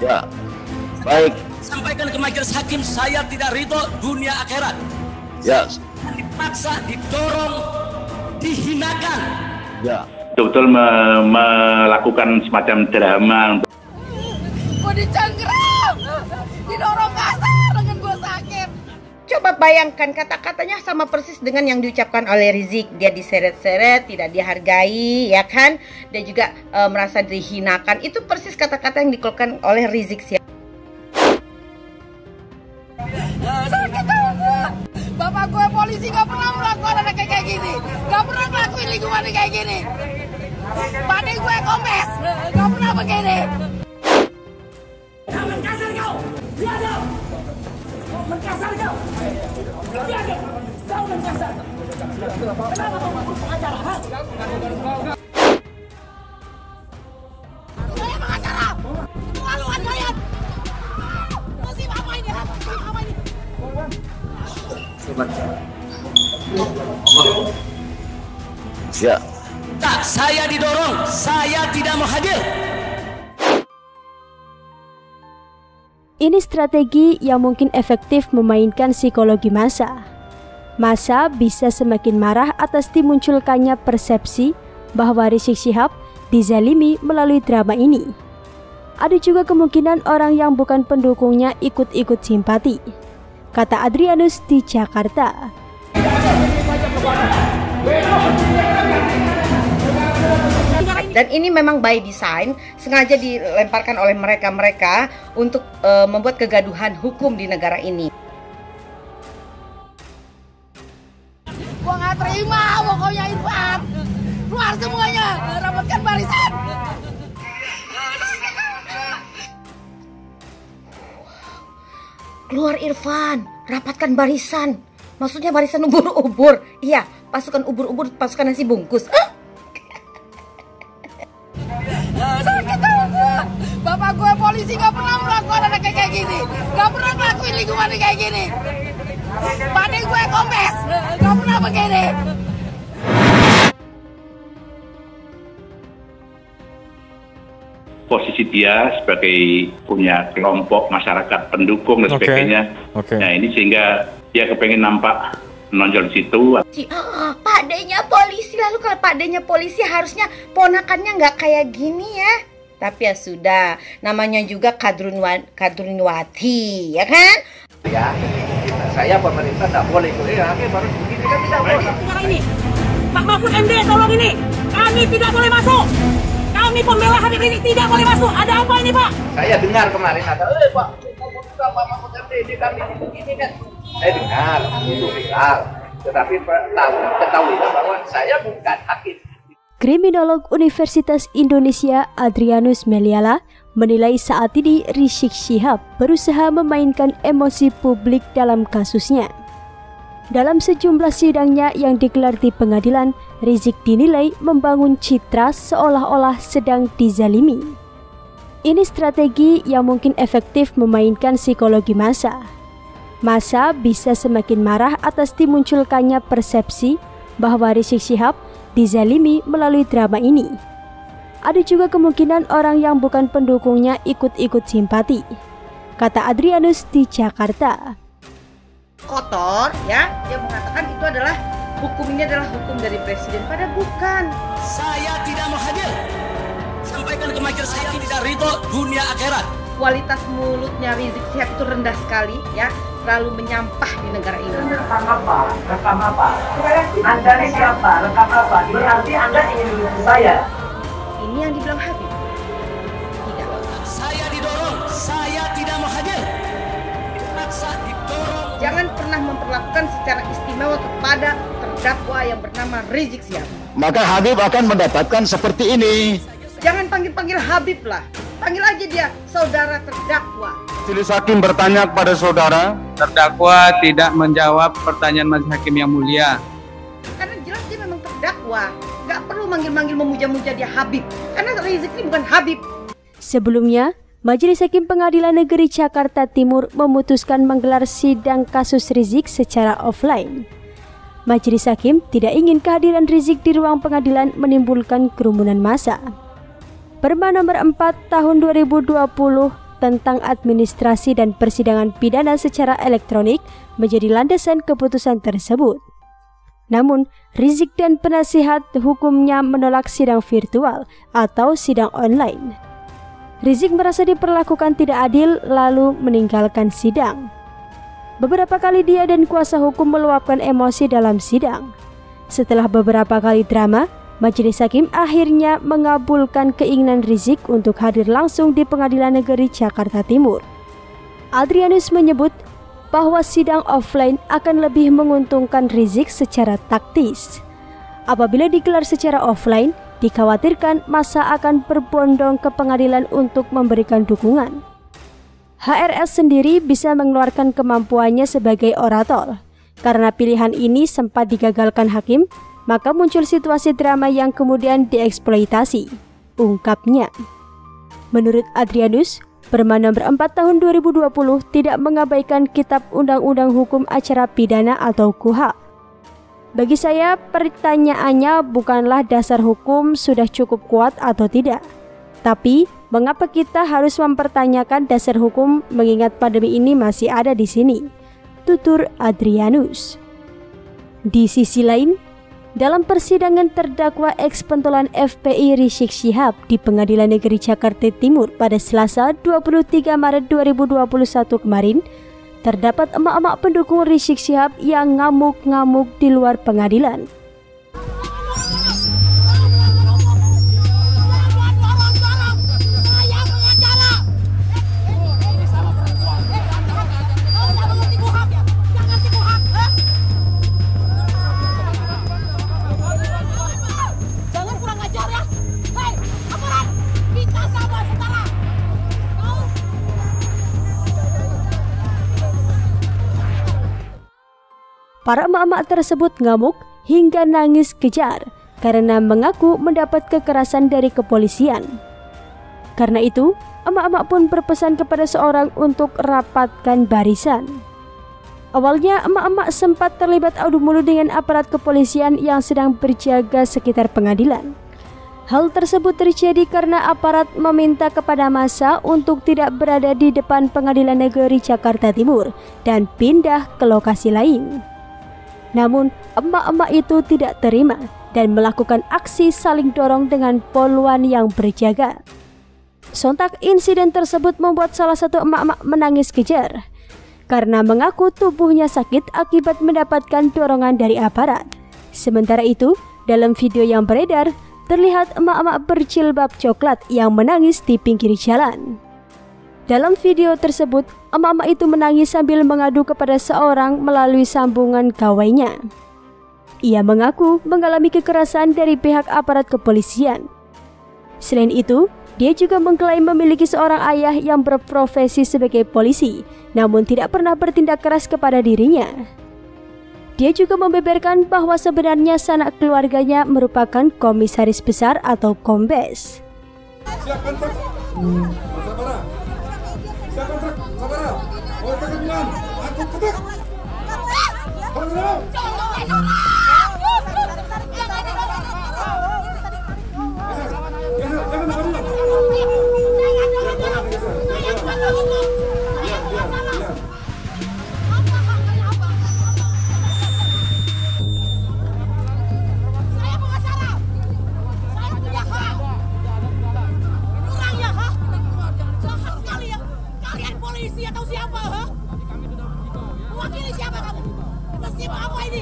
Ya, baik. Sampaikan ke majelis hakim, saya tidak ridho dunia akhirat. Ya. Dipaksa, didorong, dihinakan. Ya. Betul-betul melakukan semacam drama. Gue dicengkram, didorong kasar dengan gue sakit. Coba bayangkan kata-katanya sama persis dengan yang diucapkan oleh Rizik. Dia diseret-seret, tidak dihargai, ya kan? Dan juga merasa dihinakan. Itu persis kata-kata yang dikeluarkan oleh Rizik sih. Sakit tau gue. Bapak gue polisi gak pernah melakukan anak kayak gini. Gak pernah ngelakuin lingkungan kayak gini. Pandai gue kompes, gak pernah begini. Jangan kasar kau, biadab. Menkasar kau, biadab. Kau menkasar. Kenapa kau masuk pengacara? Saya pengacara, pengaluan rakyat. Masih apa ini? Apa ini? Ya. Tak, saya didorong, saya tidak mau hadir. Ini strategi yang mungkin efektif memainkan psikologi massa. Massa bisa semakin marah atas dimunculkannya persepsi bahwa Rizik Syihab dizalimi melalui drama ini. Ada juga kemungkinan orang yang bukan pendukungnya ikut-ikut simpati, kata Adrianus di Jakarta. Dan ini memang by design, sengaja dilemparkan oleh mereka-mereka untuk membuat kegaduhan hukum di negara ini. Gua nggak terima pokoknya Irfan. Keluar semuanya, rapatkan barisan. Keluar Irfan, rapatkan barisan. Maksudnya barisan ubur-ubur. Iya, pasukan ubur-ubur, pasukan nasi bungkus. Sakit tau gue. Bapak gue polisi gak pernah melakukan anak kayak gini. Gak pernah ngelakuin lingkungan kayak gini. Pandai gue kompes, gak pernah begini. Posisi dia sebagai punya kelompok masyarakat pendukung dan sebagainya. Nah ini sehingga dia kepengen nampak menonjol di situ. Pak D-nya polisi, lalu kalau Pak D-nya polisi harusnya ponakannya nggak kayak gini ya. Tapi ya sudah, namanya juga Kadrunwati, ya kan? Ya, saya pemerintah nggak boleh baru begini kan tidak boleh. Sekarang ini, Pak Mahfud MD tolong ini, kami tidak boleh masuk. Kami pembela Habib ini tidak boleh masuk. Ada apa ini Pak? Saya dengar kemarin ada, Pak Mahfud MD ini kami begini kan. Saya dengar itu viral, tetapi ketahuilah bahwa saya bukan hakim. Kriminolog Universitas Indonesia Adrianus Meliala menilai saat ini Rizik Syihab berusaha memainkan emosi publik dalam kasusnya. Dalam sejumlah sidangnya yang digelar di pengadilan, Rizik dinilai membangun citra seolah-olah sedang dizalimi. Ini strategi yang mungkin efektif memainkan psikologi massa. Massa bisa semakin marah atas dimunculkannya persepsi bahwa Rizik Syihab dizalimi melalui drama ini. Ada juga kemungkinan orang yang bukan pendukungnya ikut-ikut simpati, kata Adrianus di Jakarta. Kotor ya, dia mengatakan itu adalah hukum ini adalah hukum dari presiden, padahal bukan. Saya tidak mau hadir. Sampaikan ke majelis hakim, tidak ridho dunia akhirat. Kualitas mulutnya Rizik Syihab itu rendah sekali ya, selalu menyampah di negara ini. Rekam apa? Rekam apa? Anda ini siapa? Rekam apa? Ini nanti Anda ingin menuduh saya. Ini yang dibilang Habib. Tidak. Saya didorong, saya tidak mau hadir. Dipaksa, didorong. Jangan pernah memperlakukan secara istimewa kepada terdakwa yang bernama Rizik Syihab. Maka Habib akan mendapatkan seperti ini. Jangan panggil-panggil Habib lah. Panggil aja dia saudara terdakwa. Majelis Hakim bertanya kepada saudara. Terdakwa tidak menjawab pertanyaan Majelis Hakim yang mulia. Karena jelas dia memang terdakwa. Gak perlu manggil-manggil memuja-muja dia Habib. Karena Rizik ini bukan Habib. Sebelumnya, Majelis Hakim Pengadilan Negeri Jakarta Timur memutuskan menggelar sidang kasus Rizik secara offline. Majelis Hakim tidak ingin kehadiran Rizik di ruang pengadilan menimbulkan kerumunan massa. Perma nomor 4 tahun 2020 tentang administrasi dan persidangan pidana secara elektronik menjadi landasan keputusan tersebut. Namun, Rizik dan penasihat hukumnya menolak sidang virtual atau sidang online. Rizik merasa diperlakukan tidak adil lalu meninggalkan sidang. Beberapa kali dia dan kuasa hukum meluapkan emosi dalam sidang. Setelah beberapa kali drama, Majelis Hakim akhirnya mengabulkan keinginan Rizik untuk hadir langsung di Pengadilan Negeri Jakarta Timur. Adrianus menyebut bahwa sidang offline akan lebih menguntungkan Rizik secara taktis. Apabila digelar secara offline, dikhawatirkan massa akan berbondong ke pengadilan untuk memberikan dukungan. HRS sendiri bisa mengeluarkan kemampuannya sebagai orator. Karena pilihan ini sempat digagalkan hakim, maka muncul situasi drama yang kemudian dieksploitasi, ungkapnya. Menurut Adrianus, Perma nomor 4 tahun 2020 tidak mengabaikan Kitab Undang-Undang Hukum Acara Pidana atau KUHP. Bagi saya, pertanyaannya bukanlah dasar hukum sudah cukup kuat atau tidak, tapi mengapa kita harus mempertanyakan dasar hukum mengingat pandemi ini masih ada di sini, tutur Adrianus. Di sisi lain, dalam persidangan terdakwa eks-pentolan FPI Rizik Syihab di Pengadilan Negeri Jakarta Timur pada Selasa 23 Maret 2021 kemarin, terdapat emak-emak pendukung Rizik Syihab yang ngamuk-ngamuk di luar pengadilan. Para emak-emak tersebut ngamuk hingga nangis kejar karena mengaku mendapat kekerasan dari kepolisian. Karena itu, emak-emak pun berpesan kepada seorang untuk rapatkan barisan. Awalnya, emak-emak sempat terlibat adu mulut dengan aparat kepolisian yang sedang berjaga sekitar pengadilan. Hal tersebut terjadi karena aparat meminta kepada massa untuk tidak berada di depan Pengadilan Negeri Jakarta Timur dan pindah ke lokasi lain. Namun, emak-emak itu tidak terima dan melakukan aksi saling dorong dengan poluan yang berjaga. Sontak insiden tersebut membuat salah satu emak-emak menangis kejar karena mengaku tubuhnya sakit akibat mendapatkan dorongan dari aparat. Sementara itu, dalam video yang beredar, terlihat emak-emak berjilbab coklat yang menangis di pinggir jalan. Dalam video tersebut, emak-emak itu menangis sambil mengadu kepada seorang melalui sambungan gawainya. Ia mengaku mengalami kekerasan dari pihak aparat kepolisian. Selain itu, dia juga mengklaim memiliki seorang ayah yang berprofesi sebagai polisi, namun tidak pernah bertindak keras kepada dirinya. Dia juga membeberkan bahwa sebenarnya sanak keluarganya merupakan komisaris besar atau kombes. Atau siapa, ha? Mewakili siapa kamu? Atas siapa apa ini?